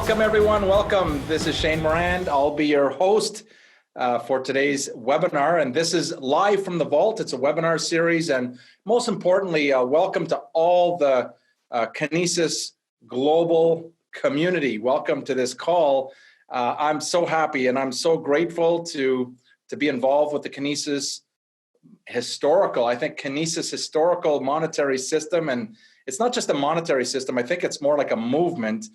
Welcome, everyone. Welcome. This is Shane Morand. I'll be your host for today's webinar, and this is live from the vault. It's a webinar series, and most importantly, welcome to all the Kinesis global community. Welcome to this call. I'm so happy and I'm so grateful to be involved with the Kinesis historical monetary system. And it's not just a monetary system. I think it's more like a movement.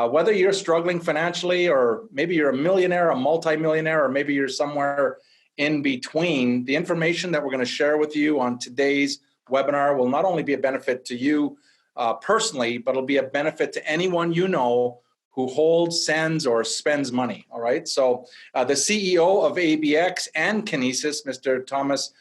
Whether you're struggling financially, or maybe you're a millionaire, a multimillionaire, or maybe you're somewhere in between, the information that we're going to share with you on today's webinar will not only be a benefit to you personally, but it'll be a benefit to anyone you know who holds, sends, or spends money. All right. So the CEO of ABX and Kinesis, Mr. Thomas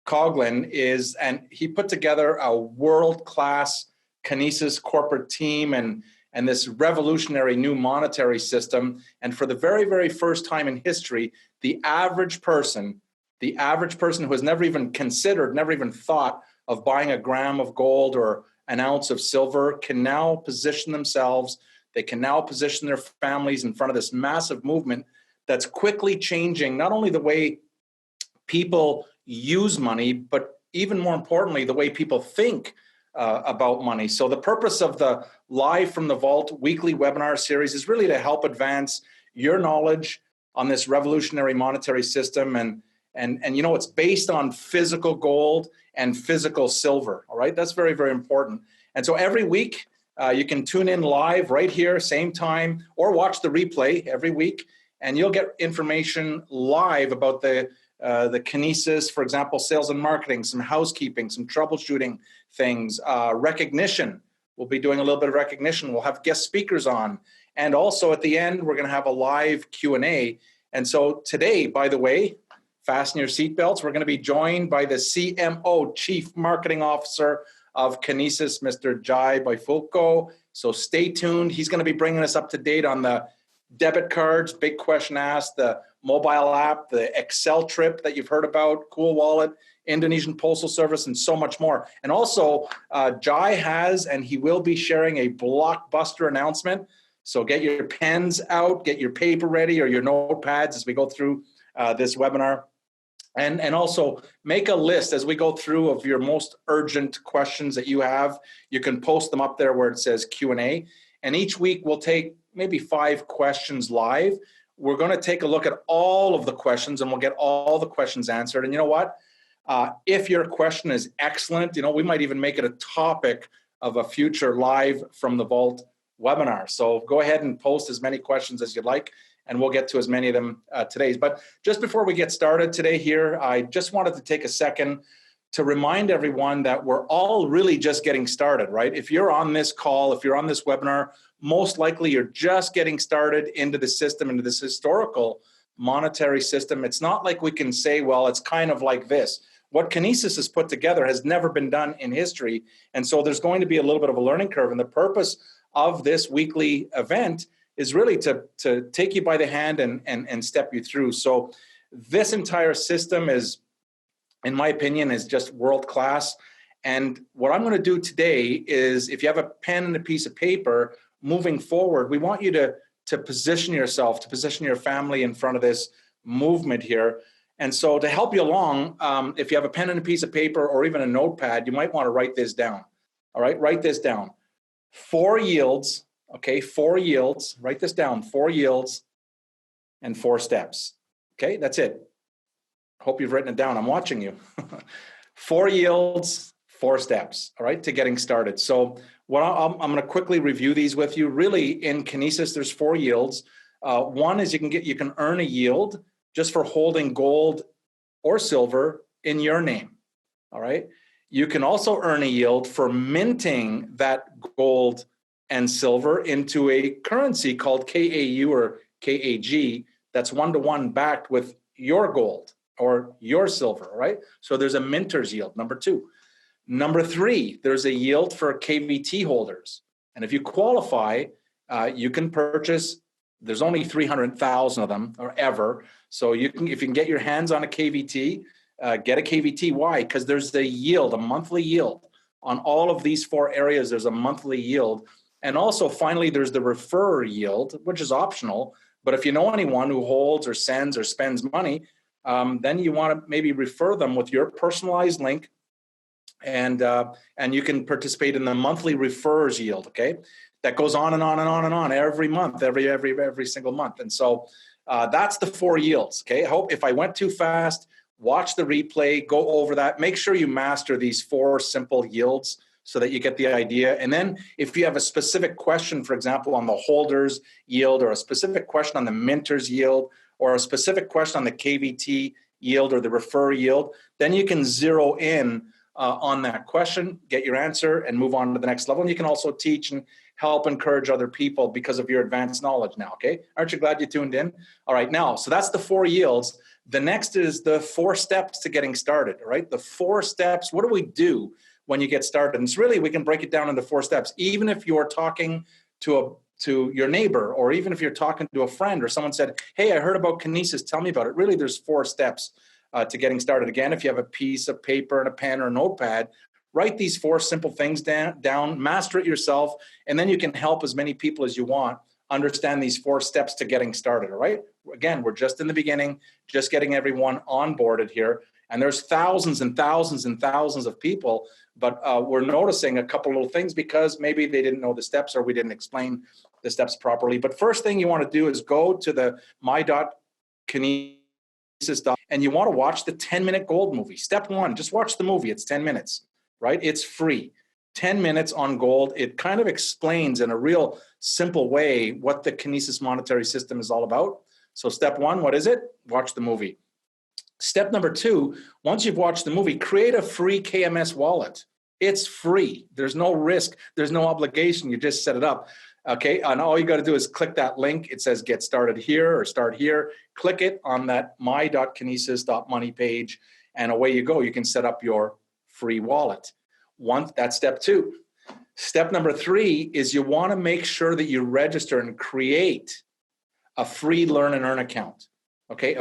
Coughlin, and he put together a world-class Kinesis corporate team and this revolutionary new monetary system. And for the very, very first time in history, the average person who has never even considered, never even thought of buying a gram of gold or an ounce of silver can now position themselves. They can now position their families in front of this massive movement that's quickly changing not only the way people use money, but even more importantly, the way people think about money. So the purpose of the Live from the Vault weekly webinar series is really to help advance your knowledge on this revolutionary monetary system. And you know, it's based on physical gold and physical silver. All right, that's very, very important. And so every week you can tune in live right here, same time, or watch the replay every week, and you'll get information live about the Kinesis, for example, sales and marketing, some housekeeping, some troubleshooting things, recognition. We'll be doing a little bit of recognition. We'll have guest speakers on. And also at the end, we're going to have a live Q&A. And so today, by the way, fasten your seatbelts. We're going to be joined by the CMO, Chief Marketing Officer of Kinesis, Mr. Bifulco. So stay tuned. He's going to be bringing us up to date on the debit cards, big question asked, the mobile app, the Excel trip that you've heard about, Cool Wallet, Indonesian Postal Service, and so much more. And also, Jai has, and he will be sharing a blockbuster announcement. So get your pens out, get your paper ready, or your notepads as we go through this webinar. And also make a list as we go through of your most urgent questions that you have. You can post them up there where it says Q&A. And each week we'll take maybe 5 questions live. We're going to take a look at all of the questions and we'll get all the questions answered. And you know what? If your question is excellent, you know, we might even make it a topic of a future Live from the Vault webinar. So go ahead and post as many questions as you'd like, and we'll get to as many of them today. But just before we get started today here, I just wanted to take a second to remind everyone that we're all really just getting started, right? If you're on this call, if you're on this webinar, most likely you're just getting started into the system, into this historical monetary system. It's not like we can say, well, it's kind of like this. What Kinesis has put together has never been done in history. And so there's going to be a little bit of a learning curve. And the purpose of this weekly event is really to take you by the hand and step you through. So this entire system is, in my opinion, is just world-class. And what I'm going to do today is, if you have a pen and a piece of paper, moving forward, we want you to position yourself, to position your family in front of this movement here. And so to help you along, if you have a pen and a piece of paper or even a notepad, you might want to write this down. All right, write this down. 4 yields, okay, 4 yields. Write this down, 4 yields and 4 steps. Okay, that's it. Hope you've written it down. I'm watching you. 4 yields, 4 steps, all right, to getting started. So what I'm going to quickly review these with you. Really, in Kinesis, there's 4 yields. One is you can earn a yield just for holding gold or silver in your name, all right? You can also earn a yield for minting that gold and silver into a currency called KAU or KAG that's one-to-one backed with your gold or your silver, right? So there's a minter's yield, number 2. Number 3, there's a yield for KVT holders. And if you qualify, you can purchase, there's only 300,000 of them or ever. So if you can get your hands on a KVT, get a KVT. Why? Because there's a yield, a monthly yield. On all of these 4 areas, there's a monthly yield And also, finally, there's the refer yield, which is optional. But if you know anyone who holds or sends or spends money, then you want to maybe refer them with your personalized link, and you can participate in the monthly refers yield. Okay, that goes on and on and on and on every month, every single month. And so that's the 4 yields. Okay, I hope if I went too fast, watch the replay, go over that. Make sure you master these 4 simple yields so that you get the idea. And then if you have a specific question, for example, on the holders yield, or a specific question on the minters yield, or a specific question on the KVT yield or the refer yield, then you can zero in on that question, get your answer, and move on to the next level. And you can also teach and help encourage other people because of your advanced knowledge now, okay? Aren't you glad you tuned in? All right, now, so that's the 4 yields. The next is the 4 steps to getting started, all right? The 4 steps, what do we do when you get started? And it's really, we can break it down into 4 steps. Even if you're talking to your neighbor, or even if you're talking to a friend, or someone said, hey, I heard about Kinesis, tell me about it. Really, there's 4 steps to getting started. Again, if you have a piece of paper and a pen or a notepad, write these 4 simple things down, master it yourself, and then you can help as many people as you want understand these 4 steps to getting started, all right? Again, we're just in the beginning, just getting everyone onboarded here. And there's thousands and thousands and thousands of people, but we're noticing a couple little things because maybe they didn't know the steps or we didn't explain the steps properly. But first thing you want to do is go to the my.kinesis, and you want to watch the 10-minute gold movie. Step 1, just watch the movie. It's 10 minutes, right? It's free. 10 minutes on gold. It kind of explains in a real simple way what the Kinesis monetary system is all about. So step 1, what is it? Watch the movie. Step number 2, once you've watched the movie, create a free KMS wallet. It's free. There's no risk. There's no obligation. You just set it up. Okay, and all you got to do is click that link. It says get started here or start here. Click it on that my.kinesis.money page, and away you go. You can set up your free wallet. That's step 2. Step number 3 is you want to make sure that you register and create a free learn and earn account. Okay,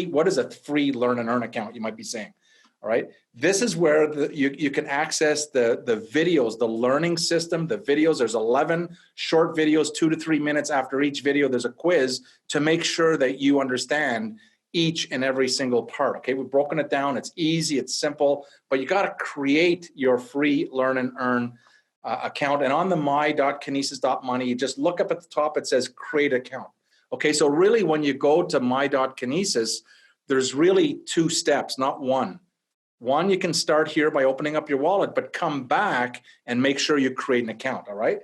what is a free learn and earn account, you might be saying? All right, this is where you can access the videos, the learning system, the videos. There's 11 short videos, 2 to 3 minutes. After each video, there's a quiz to make sure that you understand each and every single part. Okay, we've broken it down. It's easy, it's simple, but you got to create your free learn and earn account. And on the my.kinesis.money, you just look up at the top, it says create account. Okay, so really when you go to my.kinesis, there's really 2 steps, not 1. One, you can start here by opening up your wallet, but come back and make sure you create an account, all right?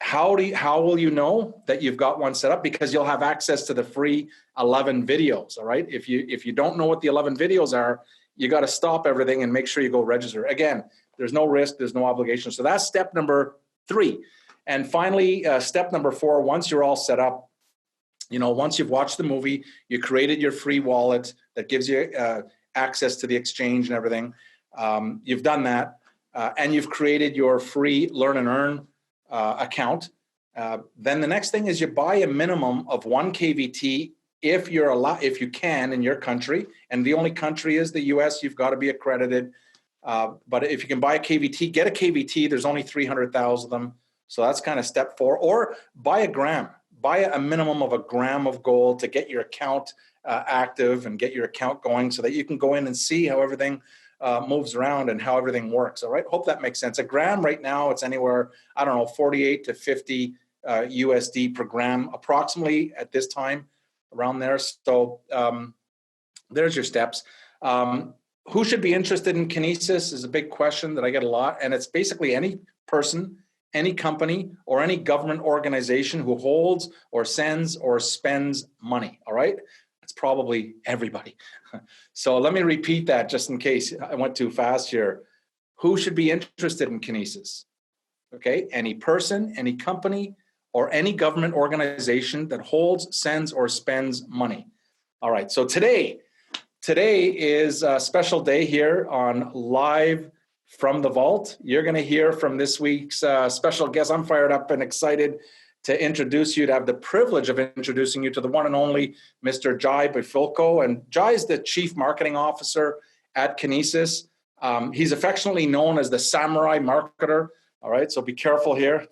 How will you know that you've got one set up? Because you'll have access to the free 11 videos, all right? If you don't know what the 11 videos are, you got to stop everything and make sure you go register. Again, there's no risk, there's no obligation. So that's step number 3. And finally, step number 4, once you're all set up, once you've watched the movie, you created your free wallet that gives you access to the exchange and everything. You've done that, and you've created your free learn and earn account. Then the next thing is you buy a minimum of 1 KVT if you can in your country, and the only country is the US. You've got to be accredited. But if you can buy a KVT, get a KVT. There's only 300,000 of them, so that's kind of step 4. Or buy a gram. Buy a minimum of 1 gram of gold to get your account active and get your account going so that you can go in and see how everything moves around and how everything works. All right. Hope that makes sense. 1 gram right now, it's anywhere, 48 to 50 USD per gram, approximately at this time, around there. So there's your steps. Who should be interested in Kinesis is a big question that I get a lot. And it's basically any person, any company, or any government organization who holds or sends or spends money. All right. It's probably everybody. So let me repeat that just in case I went too fast here. Who should be interested in Kinesis? Okay, any person, any company, or any government organization that holds, sends, or spends money. All right, so today is a special day here on Live from the Vault. You're going to hear from this week's special guest. I'm fired up and excited to introduce you, to have the privilege of introducing you to the one and only Mr. Jai Bifulco. And Jai is the Chief Marketing Officer at Kinesis. He's affectionately known as the Samurai Marketer All right, so be careful here.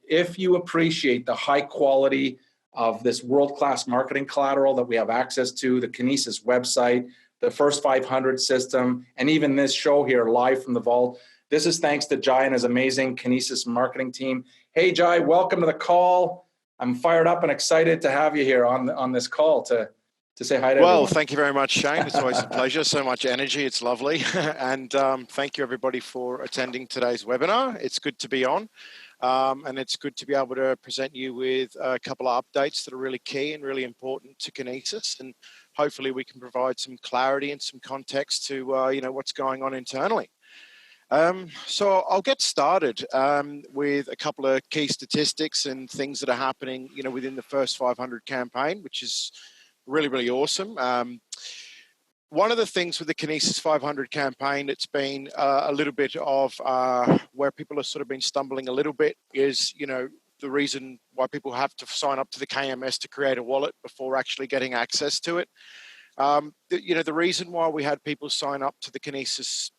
If you appreciate the high quality of this world-class marketing collateral that we have access to, the Kinesis website, the First 500 system, and even this show here live from the vault, this is thanks to Jai and his amazing Kinesis marketing team. Hey, Jai, welcome to the call. I'm fired up and excited to have you here on this call to say hi to everyone. Well, thank you very much, Shane. It's always a pleasure. So much energy. It's lovely. And thank you, everybody, for attending today's webinar. It's good to be on. And it's good to be able to present you with a couple of updates that are really key and really important to Kinesis. And hopefully we can provide some clarity and some context to what's going on internally. So I'll get started with a couple of key statistics and things that are happening, within the First 500 campaign, which is really, really awesome. One of the things with the Kinesis 500 campaign, it's been a little bit of where people have sort of been stumbling a little bit is, the reason why people have to sign up to the KMS to create a wallet before actually getting access to it. The reason why we had people sign up to the Kinesis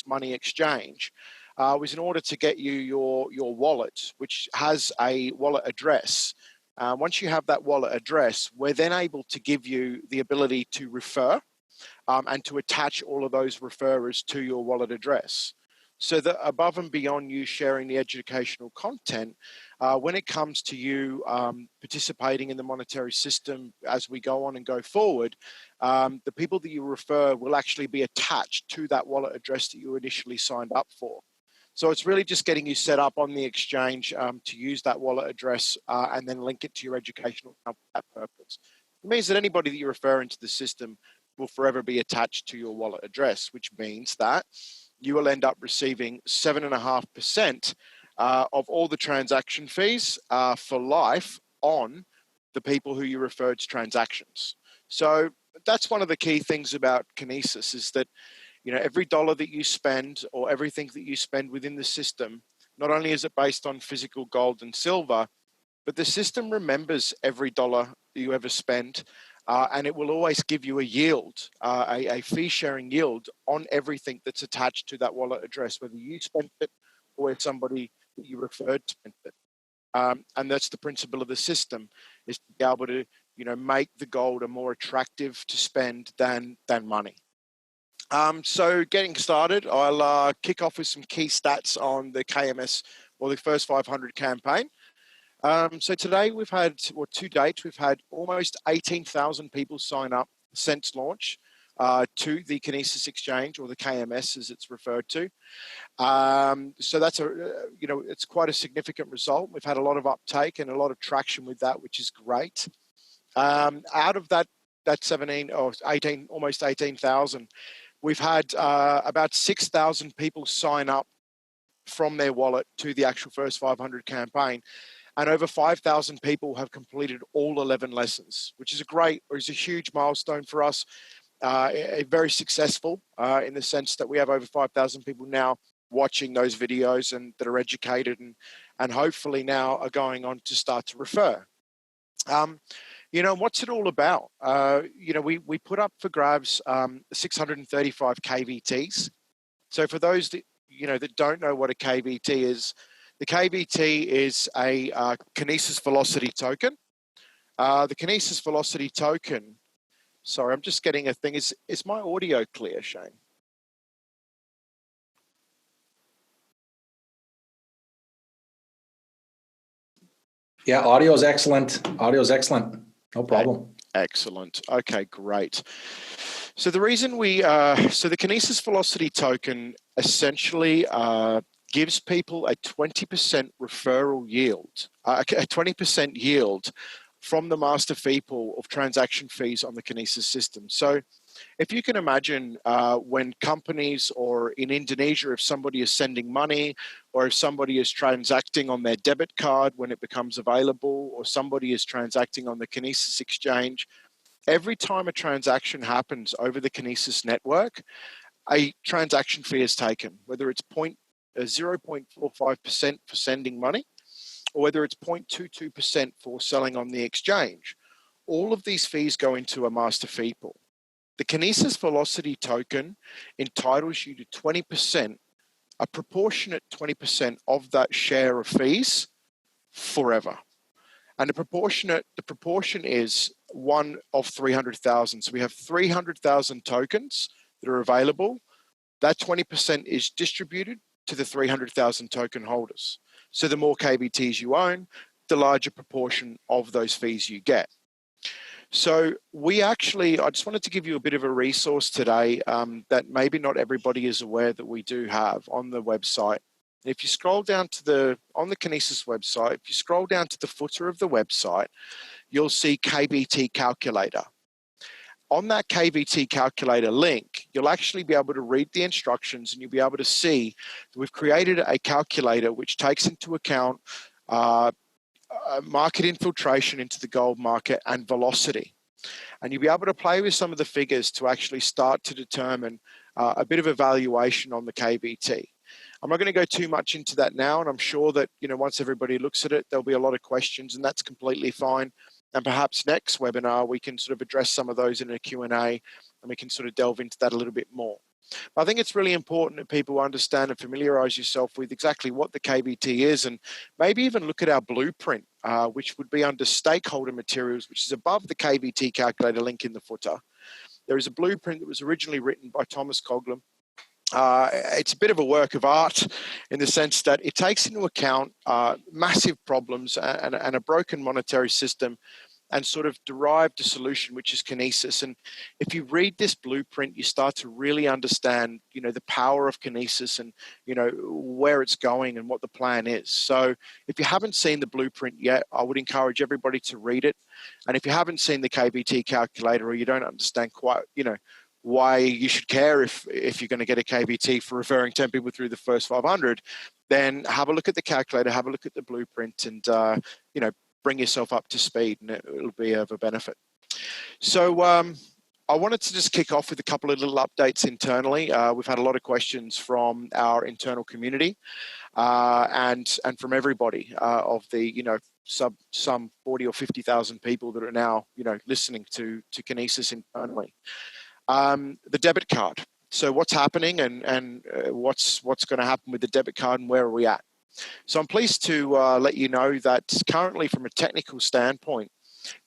Money Exchange was in order to get you your wallet, which has a wallet address. Once you have that wallet address, we're then able to give you the ability to refer and to attach all of those referrers to your wallet address. So that above and beyond you sharing the educational content, when it comes to you participating in the monetary system as we go on and go forward, the people that you refer will actually be attached to that wallet address that you initially signed up for. So it's really just getting you set up on the exchange to use that wallet address and then link it to your educational account for that purpose. It means that anybody that you refer into the system will forever be attached to your wallet address, which means that you will end up receiving 7.5% of all the transaction fees for life on the people who you referred to transactions. So that's one of the key things about Kinesis is that every dollar that you spend or everything that you spend within the system, not only is it based on physical gold and silver, but the system remembers every dollar that you ever spend, and it will always give you a yield, a fee-sharing yield on everything that's attached to that wallet address, whether you spent it or if somebody that you referred spent it. And that's the principle of the system, is to be able to, make the gold a more attractive to spend than money. So getting started, I'll kick off with some key stats on the KMS or the First 500 campaign. So today we've had, or to date, we've had almost 18,000 people sign up since launch to the Kinesis Exchange, or the KMS as it's referred to. So that's it's quite a significant result. We've had a lot of uptake and a lot of traction with that, which is great. Out of that 17 or 18, almost 18,000, we've had about 6,000 people sign up from their wallet to the actual First 500 campaign. And over 5,000 people have completed all 11 lessons, which is a huge milestone for us. Very successful in the sense that we have over 5,000 people now watching those videos and that are educated and hopefully now are going on to start to refer. What's it all about? We put up for grabs 635 KVTs. So for those that, that don't know what a KVT is, the KVT is a Kinesis Velocity token. The Kinesis Velocity token, sorry, I'm just getting a thing. Is my audio clear, Shane? Yeah, audio is excellent. Audio is excellent. No problem. Excellent. Okay, great. So the reason so the Kinesis Velocity token essentially gives people a 20% referral yield, a 20% yield from the master fee pool of transaction fees on the Kinesis system. So if you can imagine when companies, or in Indonesia, if somebody is sending money, or if somebody is transacting on their debit card when it becomes available, or somebody is transacting on the Kinesis exchange, every time a transaction happens over the Kinesis network, a transaction fee is taken, whether it's 0.45% for sending money, or whether it's 0.22% for selling on the exchange. All of these fees go into a master fee pool. The Kinesis Velocity token entitles you to 20% a proportionate 20% of that share of fees forever. And the proportion is 1 of 300,000. So we have 300,000 tokens that are available. That 20% is distributed to the 300,000 token holders. So the more KBTs you own, the larger proportion of those fees you get. So I just wanted to give you a bit of a resource today that maybe not everybody is aware that we do have on the website. If you scroll down to on the Kinesis website, if you scroll down to the footer of the website, you'll see KBT calculator. On that KBT calculator link, you'll actually be able to read the instructions, and you'll be able to see that we've created a calculator which takes into account market infiltration into the gold market and velocity. And you'll be able to play with some of the figures to actually start to determine a bit of a valuation on the KBT. I'm not going to go too much into that now, and I'm sure that once everybody looks at it, there'll be a lot of questions, and that's completely fine. And perhaps next webinar, we can sort of address some of those in a Q&A, and we can sort of delve into that a little bit more. But I think it's really important that people understand and familiarize yourself with exactly what the KBT is, and maybe even look at our blueprint, which would be under stakeholder materials, which is above the KBT calculator link in the footer. There is a blueprint that was originally written by Thomas Coughlin. It's a bit of a work of art in the sense that it takes into account massive problems and a broken monetary system, and sort of derived a solution, which is Kinesis. And if you read this blueprint, you start to really understand, the power of Kinesis and, where it's going and what the plan is. So if you haven't seen the blueprint yet, I would encourage everybody to read it. And if you haven't seen the KBT calculator, or you don't understand quite, why you should care if you're going to get a KBT for referring 10 people through the first 500, then have a look at the calculator, have a look at the blueprint, and, bring yourself up to speed, and it'll be of a benefit. So I wanted to just kick off with a couple of little updates internally. We've had a lot of questions from our internal community and from everybody of the, some 40 or 50,000 people that are now, listening to Kinesis internally. The debit card. So what's happening and what's going to happen with the debit card, and where are we at? So I'm pleased to let you know that currently, from a technical standpoint,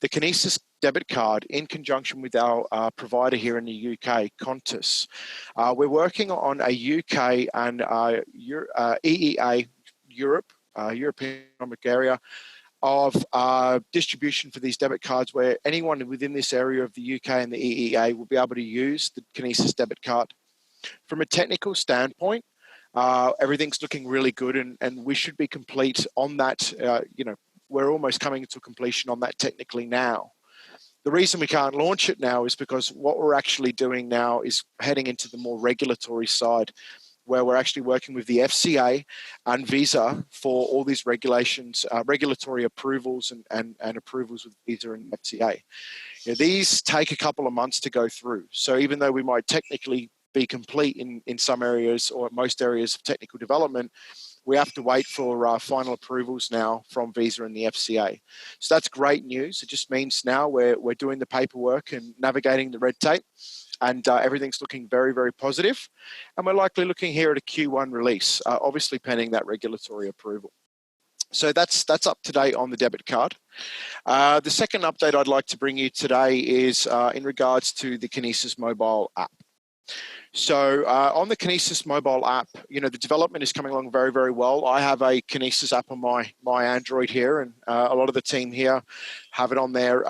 the Kinesis Debit Card, in conjunction with our provider here in the UK, Qantas, we're working on a UK and EEA, European Economic Area, of distribution for these debit cards, where anyone within this area of the UK and the EEA will be able to use the Kinesis Debit Card. From a technical standpoint, everything's looking really good, and we should be complete on that. We're almost coming to completion on that technically now. The reason we can't launch it now is because what we're actually doing now is heading into the more regulatory side, where we're actually working with the FCA and Visa for all these regulations, regulatory approvals and approvals with Visa and FCA. These take a couple of months to go through. So even though we might technically be complete in some areas or most areas of technical development, we have to wait for final approvals now from Visa and the FCA. So that's great news. It just means now we're doing the paperwork and navigating the red tape, and everything's looking very, very positive. And we're likely looking here at a Q1 release, obviously pending that regulatory approval. So that's up to date on the debit card. The second update I'd like to bring you today is in regards to the Kinesis mobile app. So on the Kinesis mobile app, the development is coming along very, very well. I have a Kinesis app on my Android here, and a lot of the team here have it on their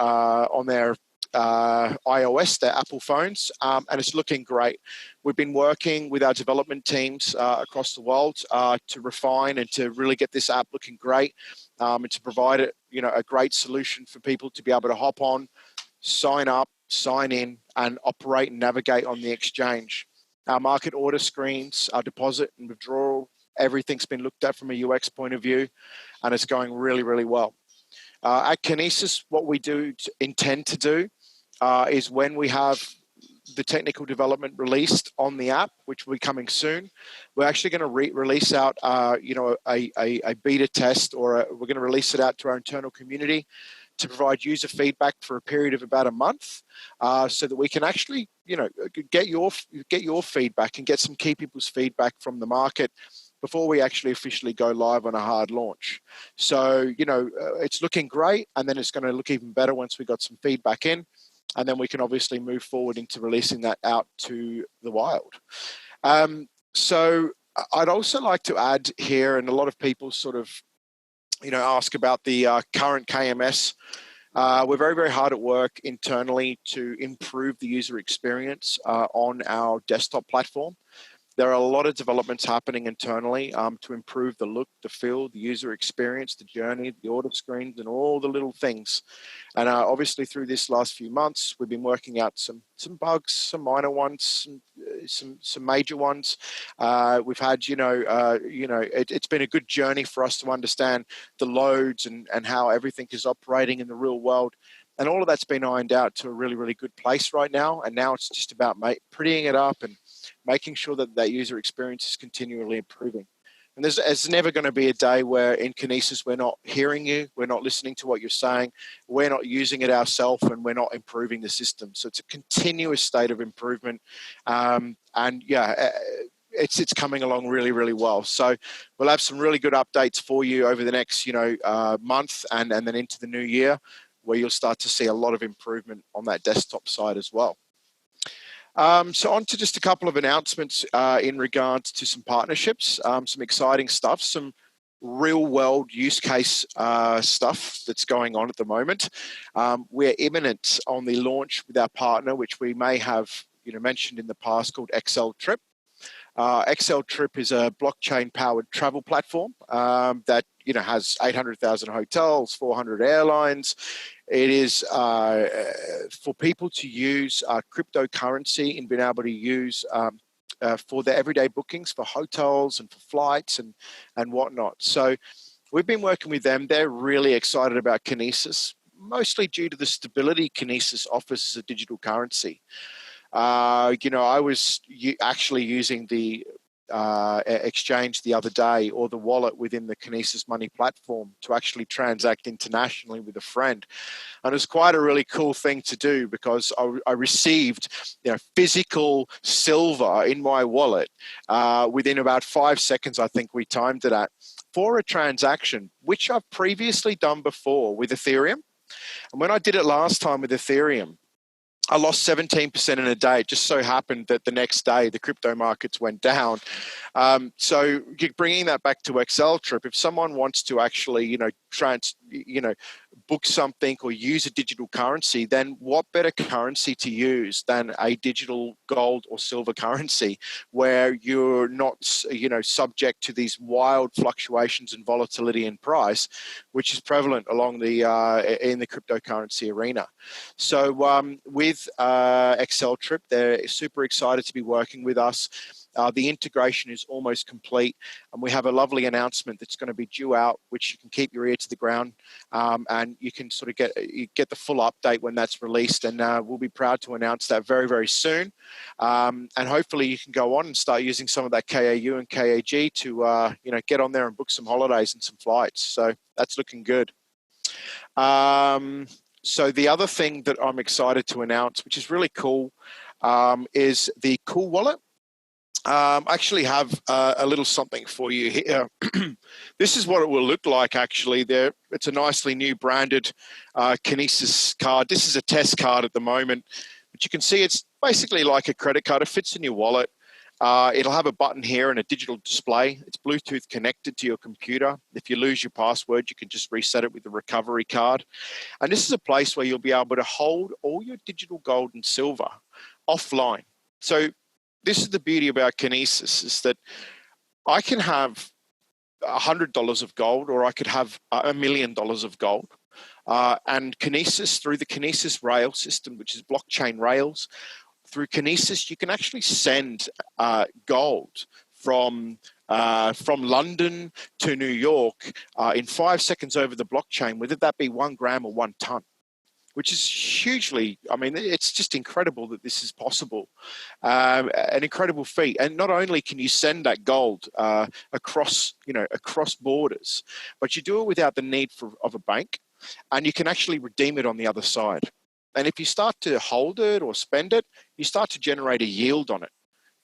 iOS, their Apple phones, and it's looking great. We've been working with our development teams across the world to refine and to really get this app looking great, and to provide it, a great solution for people to be able to hop on, sign up, sign in, and operate and navigate on the exchange. Our market order screens, our deposit and withdrawal, everything's been looked at from a UX point of view, and it's going really, really well. At Kinesis, what we intend to do is, when we have the technical development released on the app, which will be coming soon, we're actually going to release out, a beta test, or we're going to release it out to our internal community to provide user feedback for a period of about a month, so that we can actually, get your feedback and get some key people's feedback from the market before we actually officially go live on a hard launch. So, it's looking great, and then it's going to look even better once we got some feedback in, and then we can obviously move forward into releasing that out to the wild. So I'd also like to add here, and a lot of people sort of, ask about the current KMS. We're very, very hard at work internally to improve the user experience on our desktop platform. There are a lot of developments happening internally to improve the look, the feel, the user experience, the journey, the order screens, and all the little things. And obviously, through this last few months, we've been working out some bugs, some minor ones, some major ones. We've had, it's been a good journey for us to understand the loads and how everything is operating in the real world. And all of that's been ironed out to a really, really good place right now. And now it's just about prettying it up and making sure that user experience is continually improving. And there's never going to be a day where in Kinesis we're not hearing you, we're not listening to what you're saying, we're not using it ourselves, and we're not improving the system. So it's a continuous state of improvement. It's coming along really, really well. So we'll have some really good updates for you over the next month and then into the new year, where you'll start to see a lot of improvement on that desktop side as well. So on to just a couple of announcements in regards to some partnerships, some exciting stuff, some real world use case stuff that's going on at the moment. We're imminent on the launch with our partner, which we may have mentioned in the past, called XL Trip. XL Trip is a blockchain-powered travel platform that has 800,000 hotels, 400 airlines. It is for people to use cryptocurrency and being able to use for their everyday bookings for hotels and for flights and whatnot. So we've been working with them. They're really excited about Kinesis, mostly due to the stability Kinesis offers as a digital currency. I was actually using the exchange the other day, or the wallet within the Kinesis Money platform, to actually transact internationally with a friend. And it was quite a really cool thing to do, because I received physical silver in my wallet within about 5 seconds, I think we timed it at, for a transaction, which I've previously done before with Ethereum. And when I did it last time with Ethereum, I lost 17% in a day. It just so happened that the next day the crypto markets went down. So bringing that back to XL Trip, if someone wants to actually, book something or use a digital currency, then what better currency to use than a digital gold or silver currency, where you're not, subject to these wild fluctuations and volatility in price, which is prevalent along the in the cryptocurrency arena. So with XL Trip, they're super excited to be working with us. The integration is almost complete, and we have a lovely announcement that's going to be due out, which you can keep your ear to the ground, and you can sort of get the full update when that's released. And we'll be proud to announce that very, very soon. And hopefully you can go on and start using some of that KAU and KAG to get on there and book some holidays and some flights. So that's looking good. So the other thing that I'm excited to announce, which is really cool, is the Cool Wallet. I actually have a little something for you here. This is what it will look like, actually. It's a nicely new branded Kinesis card. This is a test card at the moment, but you can see it's basically like a credit card. It fits in your wallet. It'll have a button here and a digital display. It's Bluetooth connected to your computer. If you lose your password, you can just reset it with the recovery card. And this is a place where you'll be able to hold all your digital gold and silver offline. So this is the beauty about Kinesis, is that I can have $100 of gold, or I could have $1 million of gold. And Kinesis, through the Kinesis rail system, which is blockchain rails, through Kinesis, you can actually send gold from London to New York in 5 seconds over the blockchain, whether that be 1 gram or 1 ton. Which is hugely, it's just incredible that this is possible. An incredible feat. And not only can you send that gold across borders, but you do it without the need of a bank. and you can actually redeem it on the other side. And if you start to hold it or spend it, you start to generate a yield on it,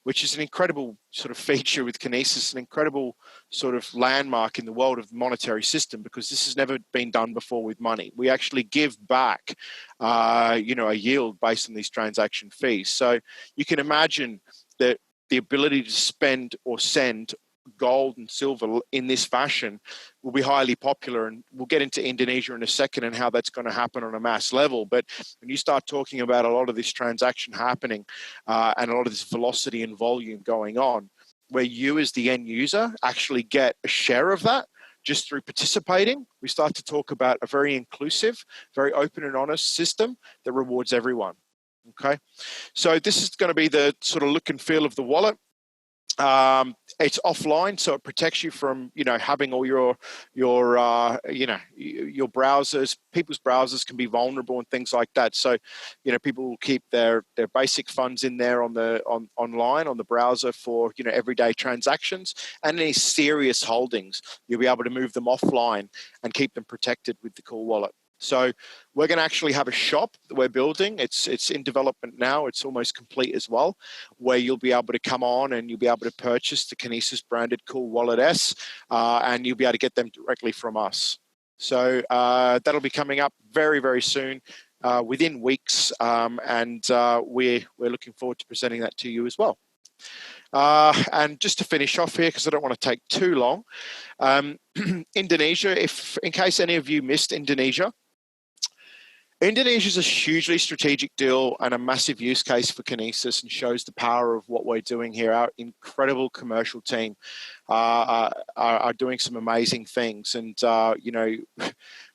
which is an incredible sort of feature with Kinesis, an incredible sort of landmark in the world of the monetary system, because this has never been done before with money. We actually give back, a yield based on these transaction fees. So you can imagine that the ability to spend or send gold and silver in this fashion will be highly popular, and we'll get into Indonesia in a second and how that's going to happen on a mass level. But when you start talking about a lot of this transaction happening and a lot of this velocity and volume going on, where you as the end user actually get a share of that just through participating, we start to talk about a very inclusive, very open and honest system that rewards everyone. Okay, so this is going to be the sort of look and feel of the wallet. It's offline, so it protects you from, having all your browsers. People's browsers can be vulnerable and things like that. So, people will keep their basic funds in there online on the browser for everyday transactions, and any serious holdings, you'll be able to move them offline and keep them protected with the Cool Wallet. So we're going to actually have a shop that we're building. It's in development now. It's almost complete as well, where you'll be able to come on and you'll be able to purchase the Kinesis branded Cool Wallet S, and you'll be able to get them directly from us. So that'll be coming up very, very soon, within weeks, and we're looking forward to presenting that to you as well. And just to finish off here, because I don't want to take too long, Indonesia, in case any of you missed Indonesia is a hugely strategic deal and a massive use case for Kinesis, and shows the power of what we're doing here. Our incredible commercial team are doing some amazing things. And,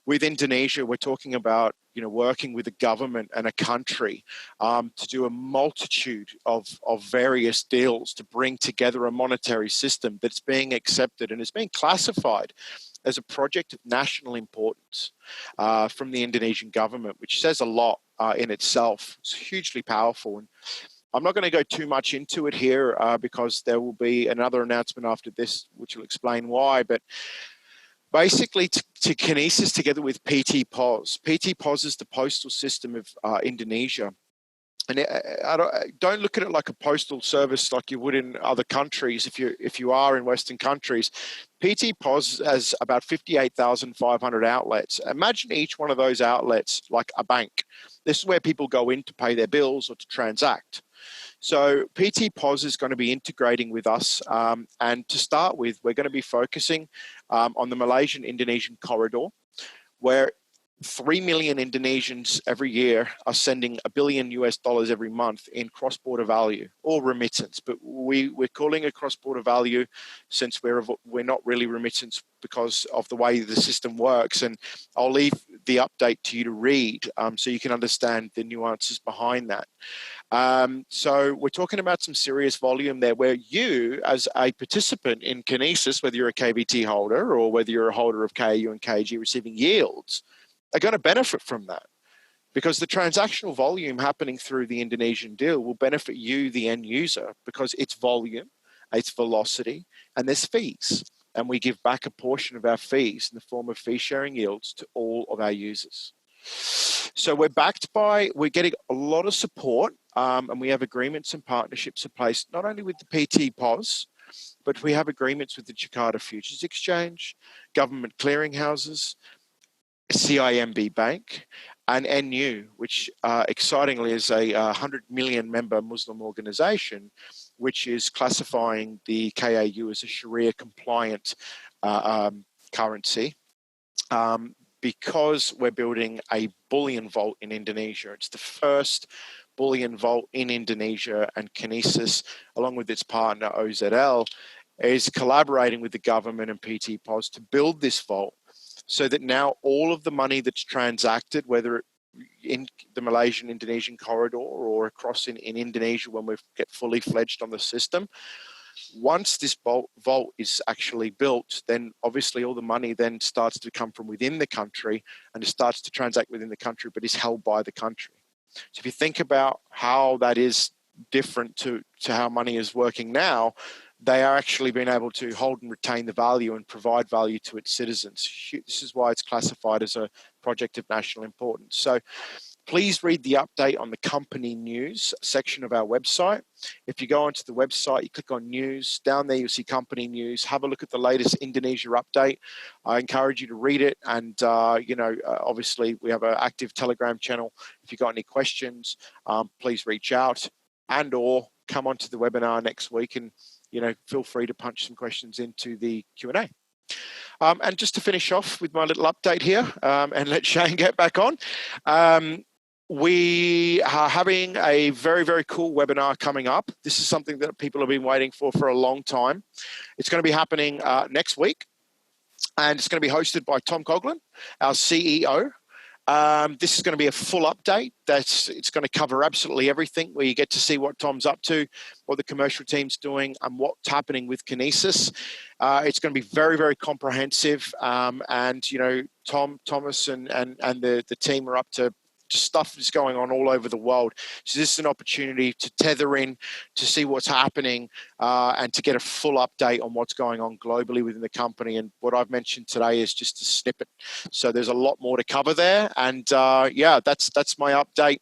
with Indonesia, we're talking about, working with a government and a country to do a multitude of various deals to bring together a monetary system that's being accepted and is being classified as a project of national importance from the Indonesian government, which says a lot in itself. It's hugely powerful. And I'm not going to go too much into it here because there will be another announcement after this, which will explain why. But basically, to Kinesis, together with PT POS. PT POS is the postal system of Indonesia. And don't look at it like a postal service like you would in other countries if you are in Western countries. PT POS has about 58,500 outlets. Imagine each one of those outlets like a bank. This is where people go in to pay their bills or to transact. So PT POS is going to be integrating with us. And to start with, we're going to be focusing on the Malaysian-Indonesian corridor, where 3 million Indonesians every year are sending $1 billion every month in cross-border value or remittance. But we're calling it cross-border value since we're not really remittance because of the way the system works. And I'll leave the update to you to read so you can understand the nuances behind that. So we're talking about some serious volume there, where you, as a participant in Kinesis, whether you're a KBT holder or whether you're a holder of KAU and KG receiving yields, are going to benefit from that, because the transactional volume happening through the Indonesian deal will benefit you, the end user, because it's volume, it's velocity, and there's fees. And we give back a portion of our fees in the form of fee sharing yields to all of our users. So we're getting a lot of support, and we have agreements and partnerships in place, not only with the PT POS, but we have agreements with the Jakarta Futures Exchange, government clearinghouses, CIMB Bank, and NU, which excitingly is a 100 million member Muslim organization, which is classifying the KAU as a Sharia compliant currency. Because we're building a bullion vault in Indonesia. It's the first bullion vault in Indonesia, and Kinesis, along with its partner OZL, is collaborating with the government and PT POS to build this vault, so that now all of the money that's transacted, whether in the Malaysian-Indonesian corridor or across in Indonesia when we get fully fledged on the system, once this vault is actually built, then obviously all the money then starts to come from within the country, and it starts to transact within the country, but is held by the country. So if you think about how that is different to how money is working now, they are actually being able to hold and retain the value and provide value to its citizens. This is why it's classified as a project of national importance. So please read the update on the company news section of our website. If you go onto the website, you click on news, down there you'll see company news. Have a look at the latest Indonesia update. I encourage you to read it. And, obviously we have an active Telegram channel. If you've got any questions, please reach out and or come onto the webinar next week and, feel free to punch some questions into the Q&A. And just to finish off with my little update here and let Shane get back on. We are having a very, very cool webinar coming up. This is something that people have been waiting for a long time. It's going to be happening next week, and it's going to be hosted by Tom Coughlin, our CEO. This is going to be a full update. It's going to cover absolutely everything, where you get to see what Tom's up to, what the commercial team's doing, and what's happening with Kinesis. It's going to be very, very comprehensive. And Thomas and the team are up to stuff that's going on all over the world. So this is an opportunity to tether in, to see what's happening, and to get a full update on what's going on globally within the company. And what I've mentioned today is just a snippet. So there's a lot more to cover there. And that's my update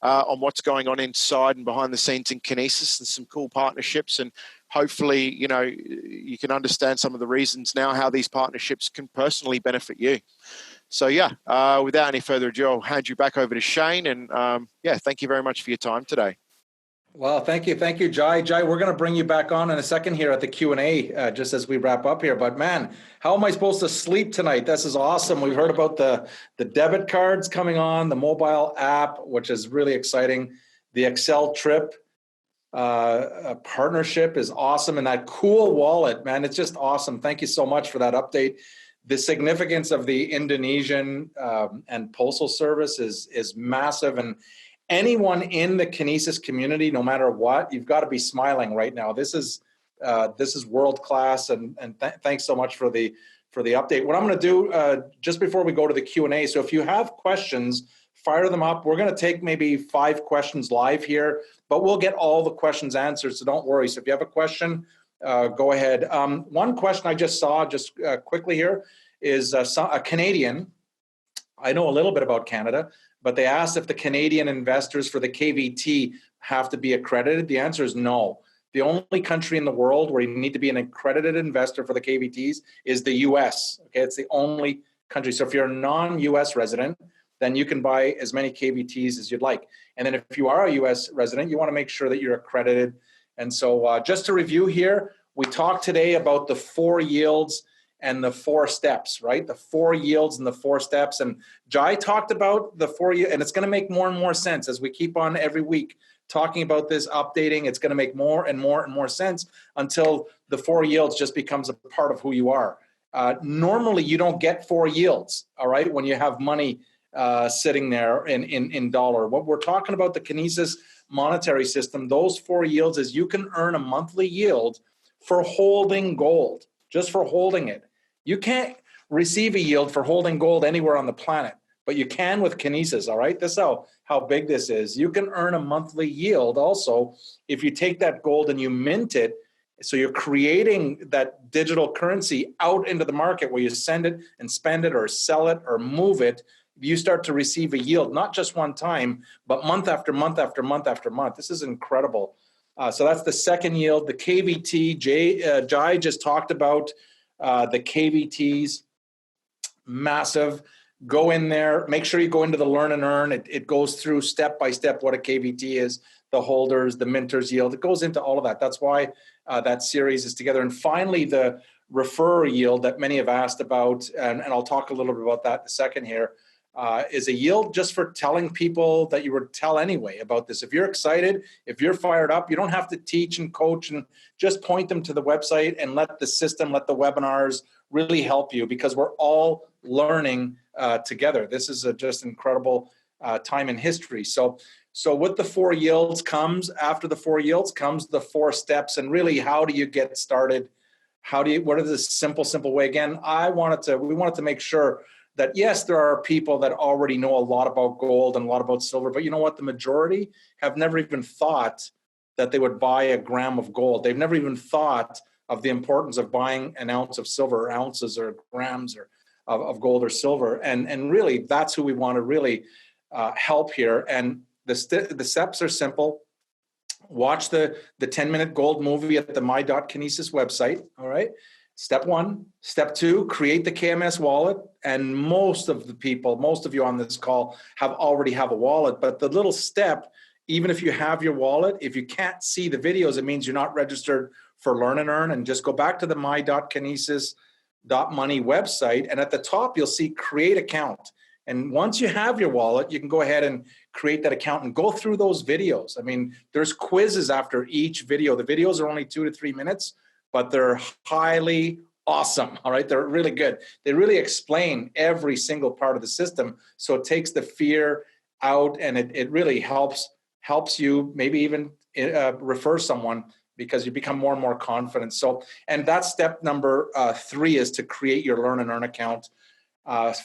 on what's going on inside and behind the scenes in Kinesis, and some cool partnerships. And hopefully, you can understand some of the reasons now how these partnerships can personally benefit you. So without any further ado, I'll hand you back over to Shane. And thank you very much for your time today. Well, thank you, Jai. Jai, we're going to bring you back on in a second here at the Q&A, just as we wrap up here. But man, how am I supposed to sleep tonight? This is awesome. We've heard about the debit cards coming on, the mobile app, which is really exciting. The Excel trip partnership is awesome, and that cool wallet, man, it's just awesome. Thank you so much for that update. The significance of the Indonesian and postal service is massive, and anyone in the Kinesis community, no matter what, you've got to be smiling right now. This is world class, and thanks so much for the update. What I'm going to do just before we go to the Q&A, so if you have questions, fire them up. We're going to take maybe 5 questions live here, but we'll get all the questions answered, so don't worry. So if you have a question, go ahead. One question I just saw, just quickly here, is a Canadian. I know a little bit about Canada, but they asked if the Canadian investors for the KVT have to be accredited. The answer is no. The only country in the world where you need to be an accredited investor for the KVTs is the US. Okay, it's the only country. So if you're a non-US resident, then you can buy as many KVTs as you'd like. And then if you are a US resident, you want to make sure that you're accredited. And so just to review here, we talked today about the 4 yields and the 4 steps, right? The 4 yields and the 4 steps. And Jai talked about the 4 yields, and it's going to make more and more sense as we keep on every week talking about this, updating. It's going to make more and more and more sense until the 4 yields just becomes a part of who you are. Normally, you don't get 4 yields, all right, when you have money sitting there in dollar. What we're talking about, the Kinesis monetary system, those 4 yields is you can earn a monthly yield for holding gold, just for holding it. You can't receive a yield for holding gold anywhere on the planet, but you can with Kinesis, all right? This is how big this is. You can earn a monthly yield also if you take that gold and you mint it. So you're creating that digital currency out into the market where you send it and spend it or sell it or move it. You start to receive a yield, not just one time, but month after month after month after month. This is incredible. So that's the second yield. The KVT, Jai just talked about the KVTs, massive. Go in there, make sure you go into the learn and earn. It goes through step by step what a KVT is, the holders, the minters yield. It goes into all of that. That's why that series is together. And finally, the referrer yield that many have asked about, and I'll talk a little bit about that in a second here, is a yield just for telling people that you would tell anyway about this. If you're excited, if you're fired up, you don't have to teach and coach, and just point them to the website and let the system, let the webinars really help you, because we're all learning together. This is just incredible time in history. So with the 4 yields comes, after the 4 yields comes the 4 steps, and really, how do you get started? What is this simple way? Again, we wanted to make sure that yes, there are people that already know a lot about gold and a lot about silver, but you know what? The majority have never even thought that they would buy a gram of gold. They've never even thought of the importance of buying an ounce of silver, or ounces or grams, or of gold or silver. And really, that's who we want to really help here. And the steps are simple. Watch the 10-minute gold movie at the my.kinesis website. All right. Step 1. Step 2, create the KMS wallet. And most of you on this call already have a wallet. But the little step, even if you have your wallet, if you can't see the videos, it means you're not registered for Learn and Earn. And just go back to the my.kinesis.money website. And at the top, you'll see create account. And once you have your wallet, you can go ahead and create that account and go through those videos. I mean, there's quizzes after each video. The videos are only 2 to 3 minutes, but they're highly awesome. All right. They're really good. They really explain every single part of the system. So it takes the fear out, and it really helps you maybe even refer someone, because you become more and more confident. So, and that's step number 3, is to create your Learn and Earn account.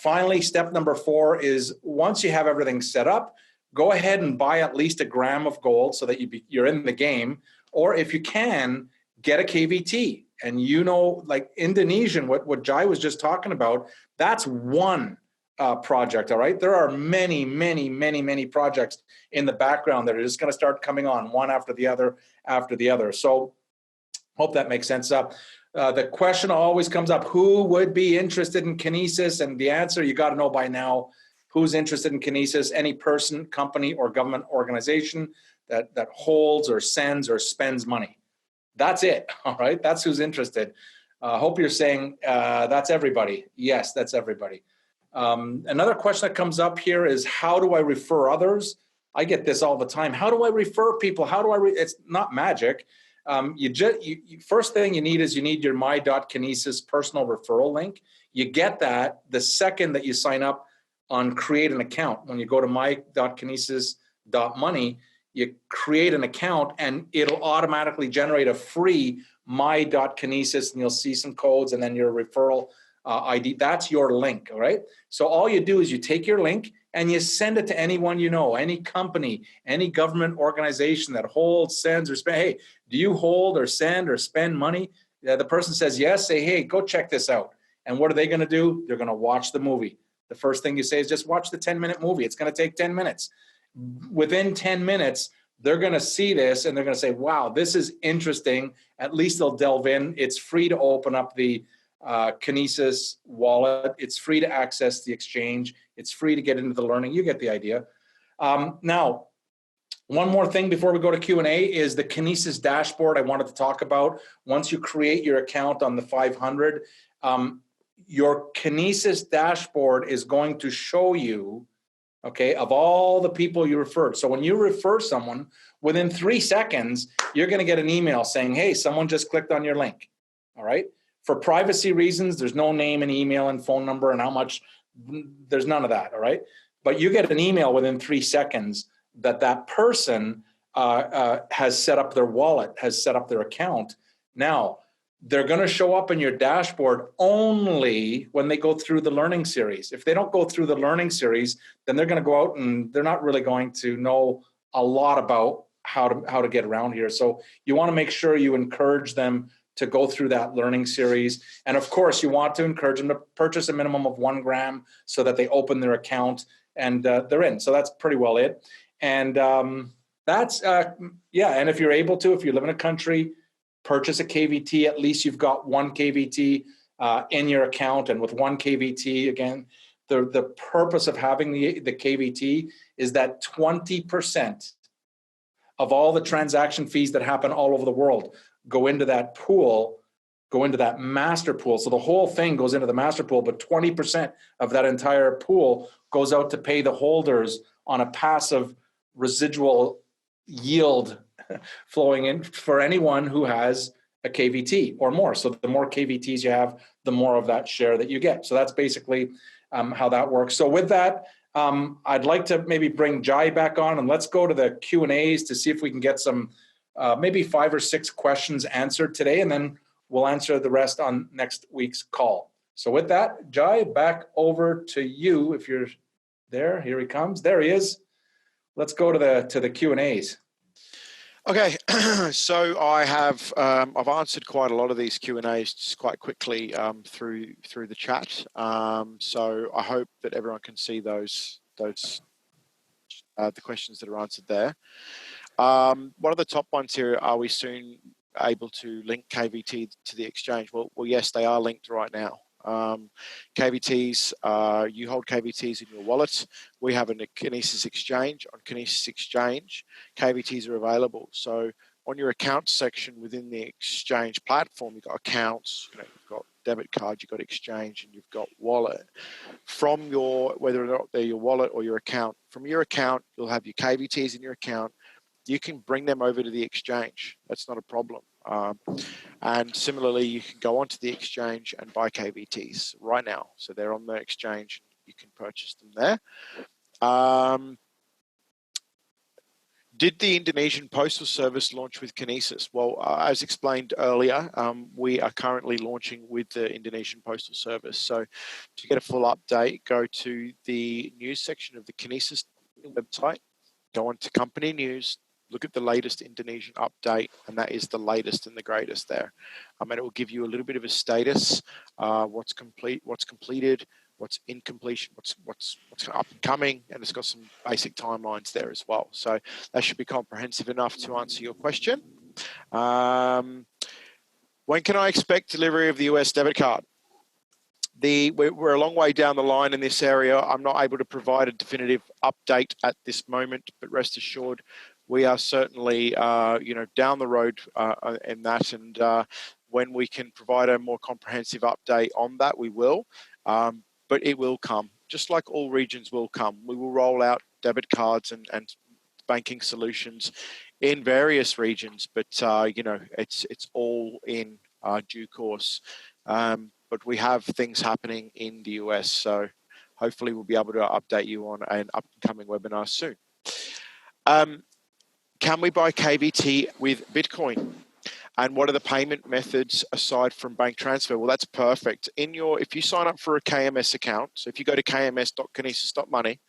Finally, step number 4 is, once you have everything set up, go ahead and buy at least a gram of gold so that you're in the game. Or if you can, get a KVT. And like Indonesian, what Jai was just talking about, that's one project, all right? There are many, many, many, many projects in the background that are just going to start coming on, one after the other. So hope that makes sense. The question always comes up, who would be interested in Kinesis? And the answer, you got to know by now, who's interested in Kinesis. Any person, company, or government organization that holds or sends or spends money. That's it, all right? That's who's interested. Hope you're saying that's everybody. Yes, that's everybody. Another question that comes up here is, how do I refer others? I get this all the time. How do I refer people? How do I it's not magic. First thing you need is your my.kinesis personal referral link. You get that the second that you sign up on create an account. When you go to my.kinesis.money, you create an account and it'll automatically generate a free my.kinesis, and you'll see some codes and then your referral ID. That's your link, all right? So all you do is you take your link and you send it to anyone you know, any company, any government organization that holds, sends, or spends. Hey, do you hold or send or spend money? The person says yes, say, hey, go check this out. And what are they going to do? They're going to watch the movie. The first thing you say is just watch the 10-minute movie. It's going to take 10 minutes. Within 10 minutes, they're going to see this and they're going to say, wow, this is interesting. At least they'll delve in. It's free to open up the Kinesis wallet. It's free to access the exchange. It's free to get into the learning. You get the idea. Now, one more thing before we go to Q&A is the Kinesis dashboard I wanted to talk about. Once you create your account on the 500, your Kinesis dashboard is going to show you, okay, of all the people you referred. So when you refer someone, within 3 seconds, you're going to get an email saying, hey, someone just clicked on your link, all right? For privacy reasons, there's no name and email and phone number and how much, there's none of that, all right? But you get an email within 3 seconds that person has set up their wallet, has set up their account. Now, they're going to show up in your dashboard only when they go through the learning series. If they don't go through the learning series, then they're going to go out and they're not really going to know a lot about how to get around here. So you want to make sure you encourage them to go through that learning series. And of course, you want to encourage them to purchase a minimum of 1 gram so that they open their account and they're in. So that's pretty well it. And that's, yeah. And if you're able to, if you live in a country, purchase a KVT, at least you've got 1 KVT in your account. And with 1 KVT, again, the purpose of having the KVT is that 20% of all the transaction fees that happen all over the world go into that pool, go into that master pool. So the whole thing goes into the master pool, but 20% of that entire pool goes out to pay the holders on a passive residual yield flowing in for anyone who has a KVT or more. So the more KVTs you have, the more of that share that you get. So that's basically how that works. So with that, I'd like to maybe bring Jai back on and let's go to the Q&As to see if we can get some maybe 5 or 6 questions answered today, and then we'll answer the rest on next week's call. So with that, Jai, back over to you if you're there. Here he comes. There he is. Let's go to the Q&As. Okay, so I have I've answered quite a lot of these Q&As just quite quickly through the chat. So I hope that everyone can see those the questions that are answered there. One of the top ones here: are we soon able to link KVT to the exchange? Well, yes, they are linked right now. KVTs, you hold KVTs in your wallet. We have a Kinesis exchange. On Kinesis exchange, KVTs are available. So on your account section within the exchange platform, you've got accounts, you've got debit card, you've got exchange, and you've got wallet. From your, whether or not they're your wallet or your account, from your account, you'll have your KVTs in your account. You can bring them over to the exchange. That's not a problem. And similarly, you can go onto the exchange and buy KVTs right now. So they're on the exchange. You can purchase them there. Did the Indonesian Postal Service launch with Kinesis? Well, as explained earlier, we are currently launching with the Indonesian Postal Service. So to get a full update, go to the news section of the Kinesis website, go on to company news, look at the latest Indonesian update, and that is the latest and the greatest there. And it will give you a little bit of a status, what's complete, what's completed, what's in completion, what's up and coming, and it's got some basic timelines there as well. So that should be comprehensive enough to answer your question. When can I expect delivery of the US debit card? We're a long way down the line in this area. I'm not able to provide a definitive update at this moment, but rest assured, we are certainly, down the road in that. And when we can provide a more comprehensive update on that, we will. But it will come, just like all regions will come. We will roll out debit cards and banking solutions in various regions, but it's all in due course. But we have things happening in the US, so hopefully we'll be able to update you on an upcoming webinar soon. Can we buy KVT with Bitcoin? And what are the payment methods aside from bank transfer? Well, that's perfect. If you sign up for a KMS account, so if you go to kms.kinesis.money,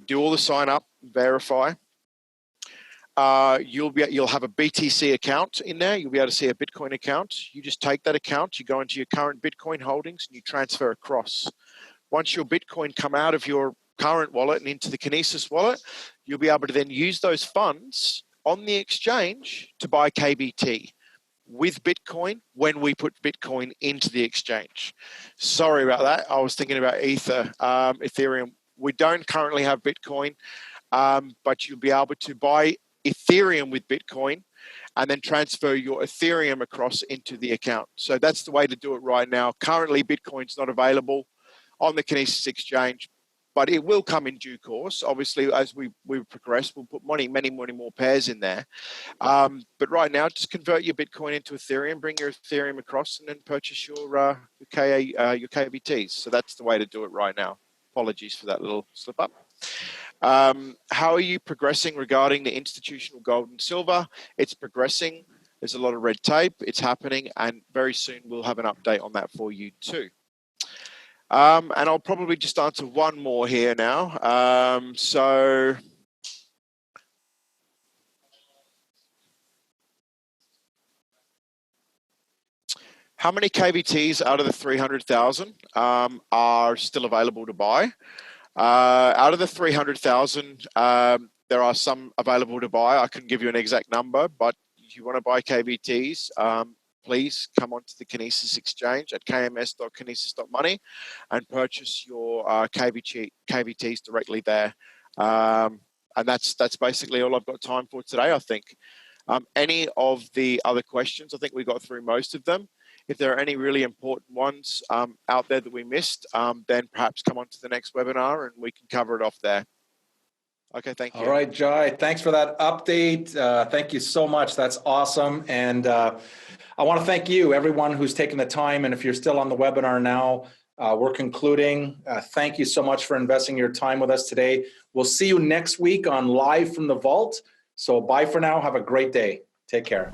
do all the sign up, verify. You'll have a BTC account in there. You'll be able to see a Bitcoin account. You just take that account, you go into your current Bitcoin holdings, and you transfer across. Once your Bitcoin come out of your current wallet and into the Kinesis wallet, you'll be able to then use those funds on the exchange to buy KVT with Bitcoin when we put Bitcoin into the exchange. Sorry about that. I was thinking about Ethereum. We don't currently have Bitcoin, but you'll be able to buy Ethereum with Bitcoin and then transfer your Ethereum across into the account. So that's the way to do it right now. Currently, Bitcoin's not available on the Kinesis exchange, but it will come in due course. Obviously, as we progress, we'll put many more pairs in there. But right now, just convert your Bitcoin into Ethereum, bring your Ethereum across, and then purchase your KVTs. So that's the way to do it right now. Apologies for that little slip up. How are you progressing regarding the institutional gold and silver? It's progressing. There's a lot of red tape. It's happening, and very soon we'll have an update on that for you too. And I'll probably just answer one more here now. So how many KVTs out of the 300,000 are still available to buy? Out of the 300,000, there are some available to buy. I couldn't give you an exact number, but if you want to buy KVTs, please come onto the Kinesis exchange at kms.kinesis.money and purchase your KVTs directly there. And that's basically all I've got time for today, I think. Any of the other questions, I think we got through most of them. If there are any really important ones out there that we missed, then perhaps come on to the next webinar and we can cover it off there. Okay, thank you. All right, Jai, thanks for that update. Thank you so much. That's awesome. And I want to thank you, everyone who's taken the time. And if you're still on the webinar now, we're concluding. Thank you so much for investing your time with us today. We'll see you next week on Live from the Vault. So bye for now. Have a great day. Take care.